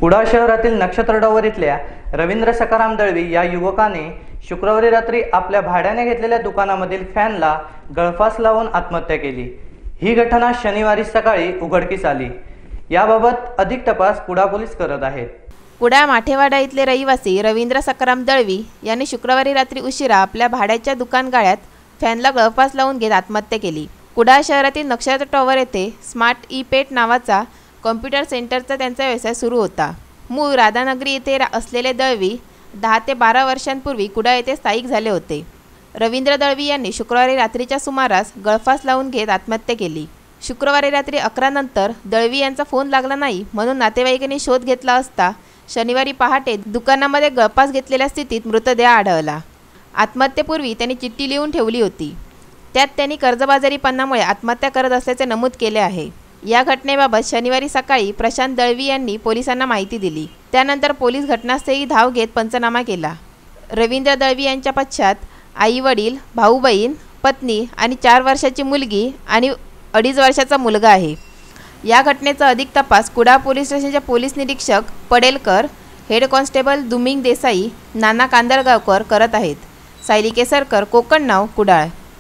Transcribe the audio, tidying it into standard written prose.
कुडाळ शहरातील नक्षत्र टॉवर इथल्या रवींद्र सखाराम दळवी या युवकाने शुक्रवारी रात्री आपल्या भाड्याने घेतलेल्या दुकानामधील फॅनला गळफास लावून आत्महत्या केली। ही घटना शनिवारी सकाळी उघडकीस आली। याबाबत अधिक तपास कुडाळ पोलीस करत आहेत। कुडाळ माठेवाडा इथले रहिवासी रवींद्र सखाराम दळवी यांनी शुक्रवारी रात्री उशिरा आपल्या भाड्याच्या दुकान गाळ्यात फॅनला गळफास लावून घेत आत्महत्या केली। कुडाळ शहरातील नक्षत्र टॉवर येथे स्मार्ट ई-पेट नावाचा कॉम्प्युटर सेंटरचा त्यांचा व्यवसाय सुरू होता। मूळ राधानगरी येथे असलेले दळवी 10 ते 12 वर्षांपूर्वी कुडाळ येथे स्थायिक झाले होते। रवींद्र दळवी यांनी शुक्रवारी रात्रीच्या सुमारास गळफास लावून घेत आत्महत्या केली। शुक्रवारी रात्री 11 नंतर दळवी यांचा फोन लागला नाही म्हणून नातेवाईकांनी शोध घेतला असता शनिवारी पहाटे दुकानामध्ये गळफास घेतलेल्या स्थितीत मृतदेह आढळला। आत्महत्येपूर्वी त्यांनी चिठ्ठी लिहून ठेवली होती। त्यात त्यांनी कर्जबाजारीपणामुळे आत्महत्या करत असल्याचे नमूद केले आहे। या घटनेबाबत शनिवारी सकाळी प्रशांत दळवी यांनी पोलिसांना माहिती दिली। त्यानंतर पोलीस घटनास्थळी धाव घेत पंचनामा केला। रवींद्र दळवी यांच्या पश्चात आई-वडील, भाऊ-बहीण, पत्नी आणि 4 वर्षाची मुलगी आणि 2.5 वर्षाचा मुलगा आहे। या घटनेचा अधिक तपास कुडाळ पोलीस स्टेशनचे पोलीस निरीक्षक पडेलकर, हेड कॉन्स्टेबल दुमिंग देसाई, नाना कांदळगावकर करत आहेत। सायली केसरकर, कोकण नाव, कुडाळ।